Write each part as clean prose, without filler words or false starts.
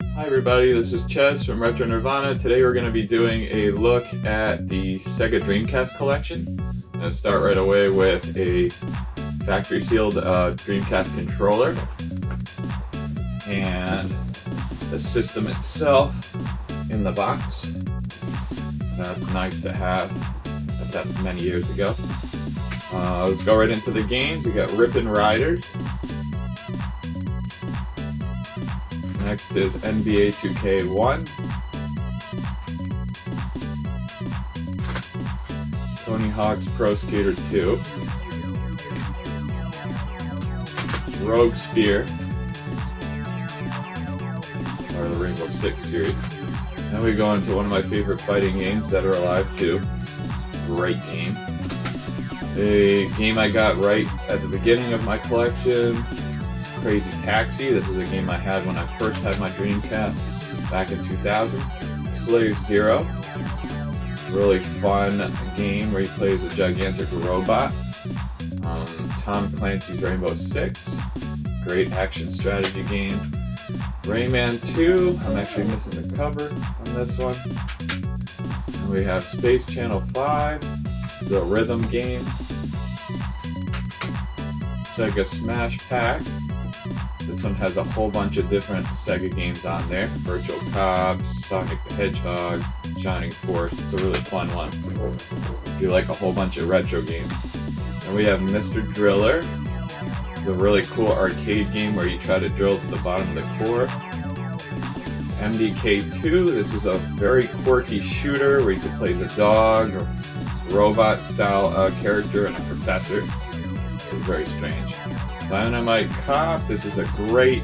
Hi everybody, this is Ches from Retro Nirvana. Today we're going to be doing a look at the Sega Dreamcast collection. I'm going to start right away with a factory sealed Dreamcast controller and the system itself in the box. That's nice to have. Got that many years ago. Let's go right into the games. We got Rippin' Riders. Next is NBA 2K1. Tony Hawk's Pro Skater 2. Rogue Spear, or the Rainbow Six series. Then we go into one of my favorite fighting games, Dead or Alive 2. Great game. A game I got right at the beginning of my collection, Crazy Taxi. This is a game I had when I first had my Dreamcast back in 2000. Slave Zero. Really fun game where he plays a gigantic robot. Tom Clancy's Rainbow Six. Great action strategy game. Rayman 2. I'm actually missing the cover on this one. And we have Space Channel 5. The rhythm game. Sega Smash Pack. This one has a whole bunch of different Sega games on there. Virtual Cops, Sonic the Hedgehog, Shining Force. It's a really fun one if you like a whole bunch of retro games. And we have Mr. Driller. It's a really cool arcade game where you try to drill to the bottom of the core. MDK2. This is a very quirky shooter where you can play as a dog or robot style character and a professor. It's very strange. Dynamite Cop. This is a great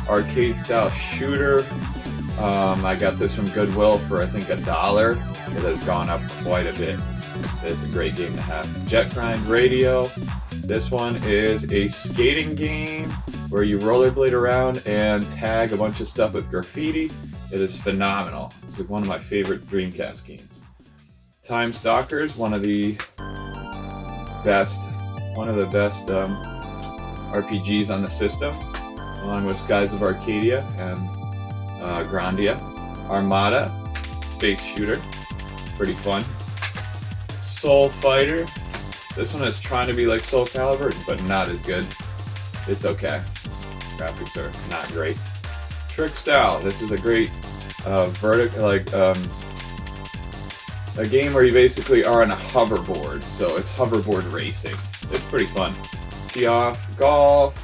arcade style shooter. I got this from Goodwill for I think $1. It has gone up quite a bit. It's a great game to have. Jet Grind Radio. This one is a skating game where you rollerblade around and tag a bunch of stuff with graffiti. It is phenomenal. It's like one of my favorite Dreamcast games. Time Stalkers, one of the best RPGs on the system, along with Skies of Arcadia and Grandia. Armada, space shooter, pretty fun. Soul Fighter. This one is trying to be like Soul Calibur, but not as good. It's okay. Graphics are not great. Trick Style. This is a great a game where you basically are on a hoverboard, so it's hoverboard racing. It's pretty fun. Tee Off Golf,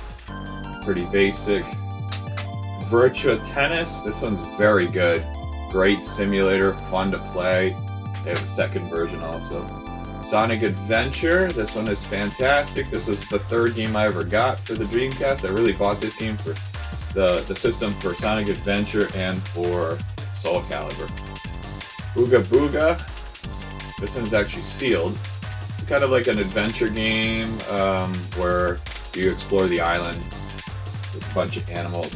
pretty basic. Virtua Tennis. This one's very good. Great simulator, fun to play. They have a second version also. Sonic Adventure. This one is fantastic. This was the third game I ever got for the Dreamcast. I really bought this game for the system for Sonic Adventure and for Soul Calibur. Ooga Booga. This one's actually sealed. It's kind of like an adventure game where you explore the island with a bunch of animals.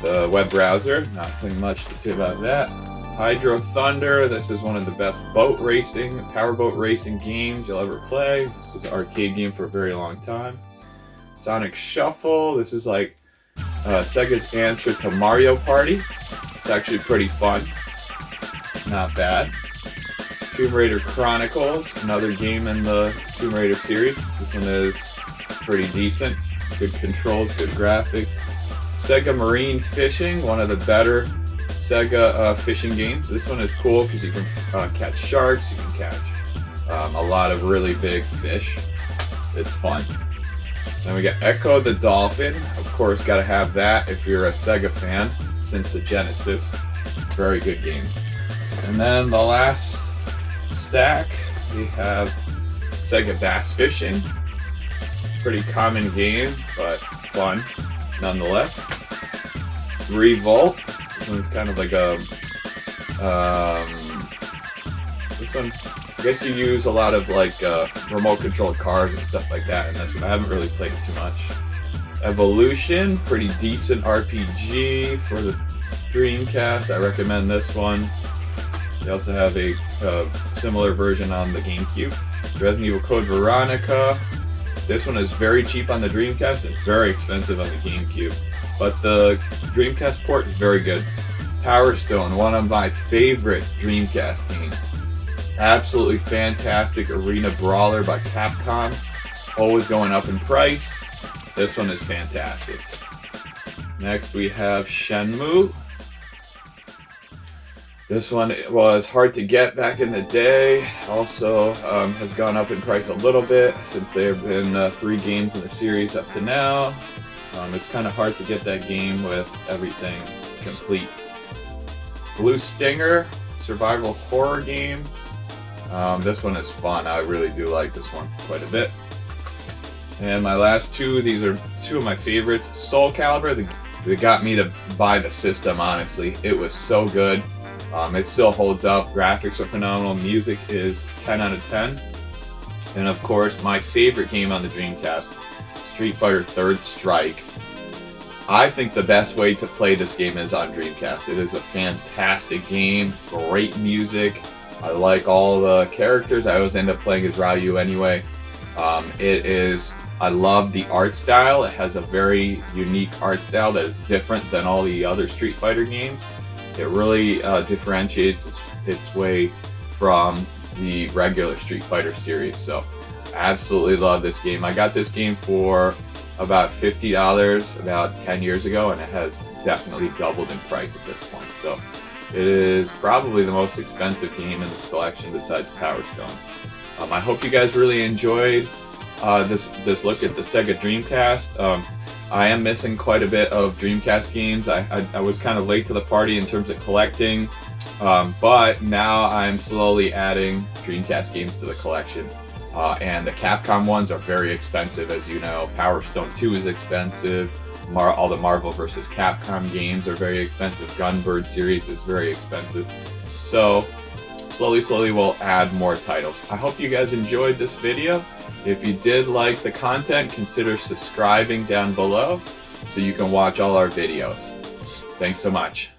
The web browser, nothing much to say about that. Hydro Thunder. This is one of the best powerboat racing games you'll ever play. This was an arcade game for a very long time. Sonic Shuffle. This is like Sega's answer to Mario Party. It's actually pretty fun. Not bad. Tomb Raider Chronicles, another game in the Tomb Raider series. This one is pretty decent. Good controls, good graphics. Sega Marine Fishing, one of the better Sega fishing games. This one is cool because you can catch sharks, you can catch a lot of really big fish. It's fun. Then we got Echo the Dolphin. Of course, got to have that if you're a Sega fan since the Genesis. Very good game. And then the last stack, we have Sega Bass Fishing. Pretty common game, but fun nonetheless. Revolt. This one's kind of like a this one, I guess you use a lot of like remote controlled cars and stuff like that in this one. I haven't really played it too much. Evolution, pretty decent RPG for the Dreamcast. I recommend this one. They also have a similar version on the GameCube. Resident Evil Code Veronica. This one is very cheap on the Dreamcast and very expensive on the GameCube. But the Dreamcast port is very good. Power Stone, one of my favorite Dreamcast games. Absolutely fantastic arena brawler by Capcom. Always going up in price. This one is fantastic. Next we have Shenmue. This one was hard to get back in the day. Also has gone up in price a little bit since there have been 3 games in the series up to now. It's kind of hard to get that game with everything complete. Blue Stinger, survival horror game. This one is fun. I really do like this one quite a bit. And my last 2, these are 2 of my favorites. Soul Calibur, they got me to buy the system, honestly. It was so good. It still holds up. Graphics are phenomenal. Music is 10 out of 10. And of course, my favorite game on the Dreamcast, Street Fighter 3rd Strike. I think the best way to play this game is on Dreamcast. It is a fantastic game, great music. I like all the characters. I always end up playing as Ryu anyway. I love the art style. It has a very unique art style that is different than all the other Street Fighter games. It really differentiates its way from the regular Street Fighter series. So, absolutely love this game. I got this game for about $50 about 10 years ago, and it has definitely doubled in price at this point. So, it is probably the most expensive game in this collection besides Power Stone. I hope you guys really enjoyed this look at the Sega Dreamcast. I am missing quite a bit of Dreamcast games. I was kind of late to the party in terms of collecting, but now I'm slowly adding Dreamcast games to the collection. And the Capcom ones are very expensive, as you know. Power Stone 2 is expensive. All the Marvel vs. Capcom games are very expensive. Gunbird series is very expensive. So, slowly we'll add more titles. I hope you guys enjoyed this video. If you did like the content, consider subscribing down below so you can watch all our videos. Thanks so much.